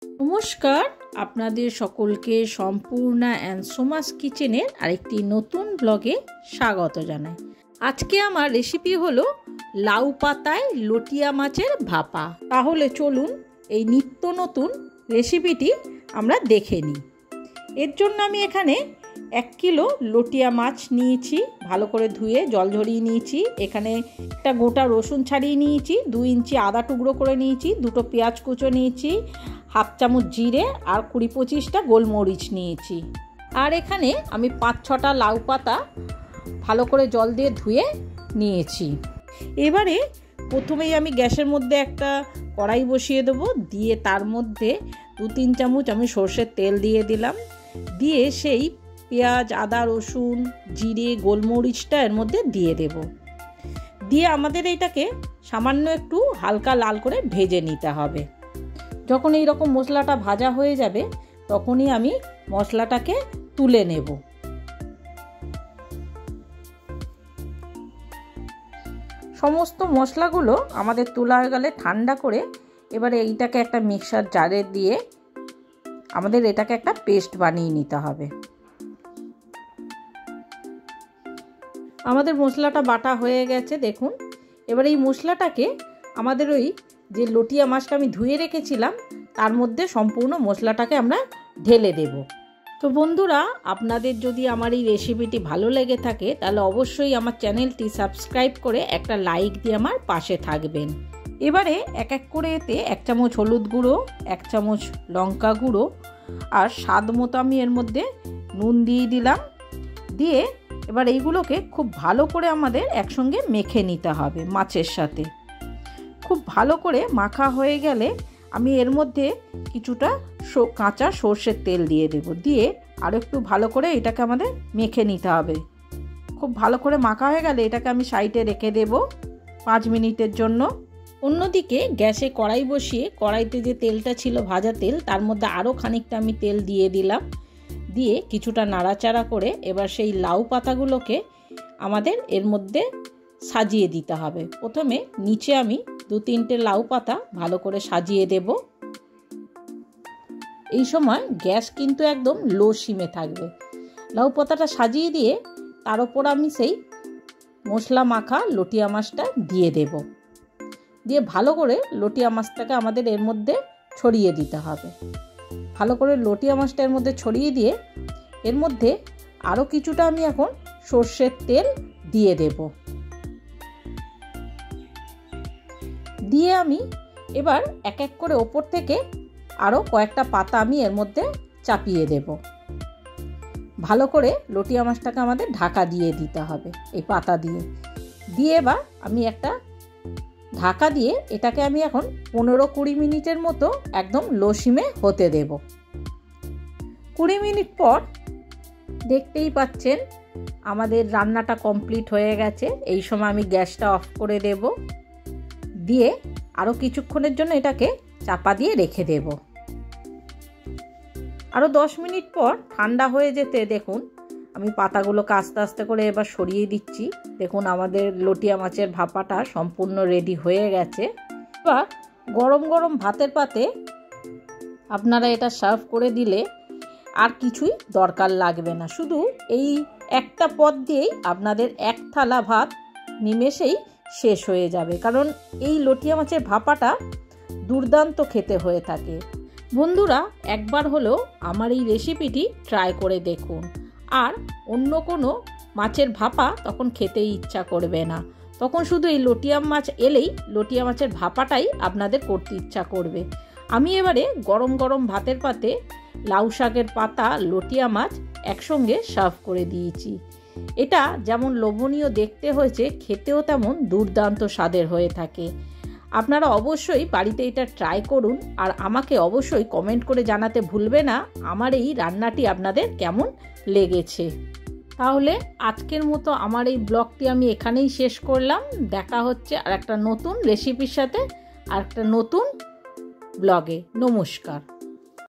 নমস্কার, আপনাদের সকলকে সম্পূর্ণা অ্যান্ড সোমাস কিচেনের আরেকটি নতুন ব্লগে স্বাগত জানাই। আজকে আমার রেসিপি হলো লাউ পাতায় লটিয়া মাছের ভাপা। তাহলে চলুন এই নিত্য নতুন রেসিপিটি আমরা দেখে নিই। এর জন্য আমি এখানে 1 কিলো লটিয়া মাছ নিয়েছি, ভালো করে ধুয়ে জল ঝরিয়ে নিয়েছি। এখানে একটা গোটা রসুন ছাড়িয়ে নিয়েছি, 2 ইঞ্চি আদা টুকরো করে নিয়েছি, 2টো পেঁয়াজ কুচো নিয়েছি, 1/2 চামচ জিরে আর 20-25টা গোলমরিচ নিয়েছি। আর এখানে আমি 5-6টা লাউ পাতা ভালো করে জল দিয়ে ধুয়ে নিয়েছি। এবারে প্রথমেই আমি গ্যাসের মধ্যে একটা কড়াই বসিয়ে দেবো, দিয়ে তার মধ্যে 2-3 চামচ আমি সর্ষের তেল দিয়ে দিলাম। দিয়ে সেই পেঁয়াজ, আদা, রসুন, জিরে, গোলমরিচটা এর মধ্যে দিয়ে দেব। দিয়ে আমাদের এইটাকে সামান্য একটু হালকা লাল করে ভেজে নিতে হবে। যখন এই রকম মশলাটা ভাজা হয়ে যাবে তখনই আমি মশলাটাকে তুলে নেব। সমস্ত মশলাগুলো আমাদের তোলা হয়ে গেলে ঠান্ডা করে এবারে এইটাকে একটা মিক্সার জারে দিয়ে আমাদের এটাকে একটা পেস্ট বানিয়ে নিতে হবে। আমাদের মশলাটা বাটা হয়ে গেছে দেখুন। এবার এই মশলাটাকে আমাদের ওই যে লটিয়া মাছটা আমি ধুয়ে রেখেছিলাম তার মধ্যে সম্পূর্ণ মশলাটাকে আমরা ঢেলে দেব। তো বন্ধুরা, আপনাদের যদি আমার এই রেসিপিটি ভালো লেগে থাকে তাহলে অবশ্যই আমার চ্যানেলটি সাবস্ক্রাইব করে একটা লাইক দিয়ে আমার পাশে থাকবেন। এবারে এক এক করে এতে 1 চামচ হলুদ গুঁড়ো, 1 চামচ লঙ্কা গুঁড়ো আর স্বাদ মতো আমি এর মধ্যে নুন দিয়ে দিলাম। দিয়ে এবার এইগুলোকে খুব ভালো করে আমাদের একসঙ্গে মেখে নিতে হবে মাছের সাথে। খুব ভালো করে মাখা হয়ে গেলে আমি এর মধ্যে কিছুটা কাঁচা সর্ষের তেল দিয়ে দেব। দিয়ে আরও একটু ভালো করে এটাকে আমাদের মেখে নিতে হবে। খুব ভালো করে মাখা হয়ে গেলে এটাকে আমি সাইডে রেখে দেব 5 মিনিটের জন্য। অন্যদিকে গ্যাসে কড়াই বসিয়ে কড়াইতে যে তেলটা ছিল ভাজা তেল, তার মধ্যে আরও খানিকটা আমি তেল দিয়ে দিলাম। দিয়ে কিছুটা নাড়াচাড়া করে এবার সেই লাউ পাতাগুলোকে আমাদের এর মধ্যে সাজিয়ে দিতে হবে। প্রথমে নিচে আমি 2-3টে লাউ পাতা ভালো করে সাজিয়ে দেব। এই সময় গ্যাস কিন্তু একদম লো সিমে থাকবে। লাউ পাতাটা সাজিয়ে দিয়ে তার উপর আমি সেই মশলা মাখা লটিয়া মাছটা দিয়ে দেব। দিয়ে ভালো করে লটিয়া মাছটাকে আমাদের এর মধ্যে ছড়িয়ে দিতে হবে। ভালো করে লটিয়া মাছটা এর মধ্যে ছড়িয়ে দিয়ে এর মধ্যে আরও কিছুটা আমি এখন সর্ষের তেল দিয়ে দেব। দিয়ে আমি এবার এক এক করে ওপর থেকে আরও কয়েকটা পাতা আমি এর মধ্যে চাপিয়ে দেব। ভালো করে লটিয়া মাছটাকে আমাদের ঢাকা দিয়ে দিতে হবে এই পাতা দিয়ে। দিয়ে এবার আমি একটা ঢাকা দিয়ে এটাকে আমি এখন 15-20 মিনিটের মতো একদম লো সিমে হতে দেব। 20 মিনিট পর দেখতেই পাচ্ছেন আমাদের রান্নাটা কমপ্লিট হয়ে গেছে। এই সময় আমি গ্যাসটা অফ করে দেব। দিয়ে আরও কিছুক্ষণের জন্য এটাকে চাপা দিয়ে রেখে দেব। আরও 10 মিনিট পর ঠান্ডা হয়ে যেতে দেখুন আমি পাতাগুলোকে আস্তে আস্তে করে এবার সরিয়ে দিচ্ছি। দেখুন আমাদের লটিয়া মাছের ভাপাটা সম্পূর্ণ রেডি হয়ে গেছে। এবার গরম গরম ভাতের পাতে আপনারা এটা সার্ভ করে দিলে আর কিছুই দরকার লাগবে না। শুধু এই একটা পদ দিয়েই আপনাদের 1 থালা ভাত নিমেষেই শেষ হয়ে যাবে। কারণ এই লটিয়া মাছের ভাপাটা দুর্দান্ত খেতে হয়ে থাকে। বন্ধুরা, একবার হলেও আমার এই রেসিপিটি ট্রাই করে দেখুন। আর অন্য কোনো মাছের ভাপা তখন খেতেই ইচ্ছা করবে না। তখন শুধু এই লটিয়া মাছ এলেই লটিয়া মাছের ভাপাটাই আপনাদের করতে ইচ্ছা করবে। আমি এবারে গরম গরম ভাতের পাতে লাউ শাকের পাতা, লটিয়া মাছ একসঙ্গে সার্ভ করে দিয়েছি। এটা যেমন লোভনীয় দেখতে হয়েছে, খেতেও তেমন দুর্দান্ত স্বাদের হয়ে থাকে। আপনারা অবশ্যই বাড়িতে এটা ট্রাই করুন আর আমাকে অবশ্যই কমেন্ট করে জানাতে ভুলবে না আমার এই রান্নাটি আপনাদের কেমন লেগেছে। তাহলে আজকের মতো আমার এই ব্লগটি আমি এখানেই শেষ করলাম। দেখা হচ্ছে আর একটা নতুন রেসিপির সাথে আর একটা নতুন ব্লগে। নমস্কার।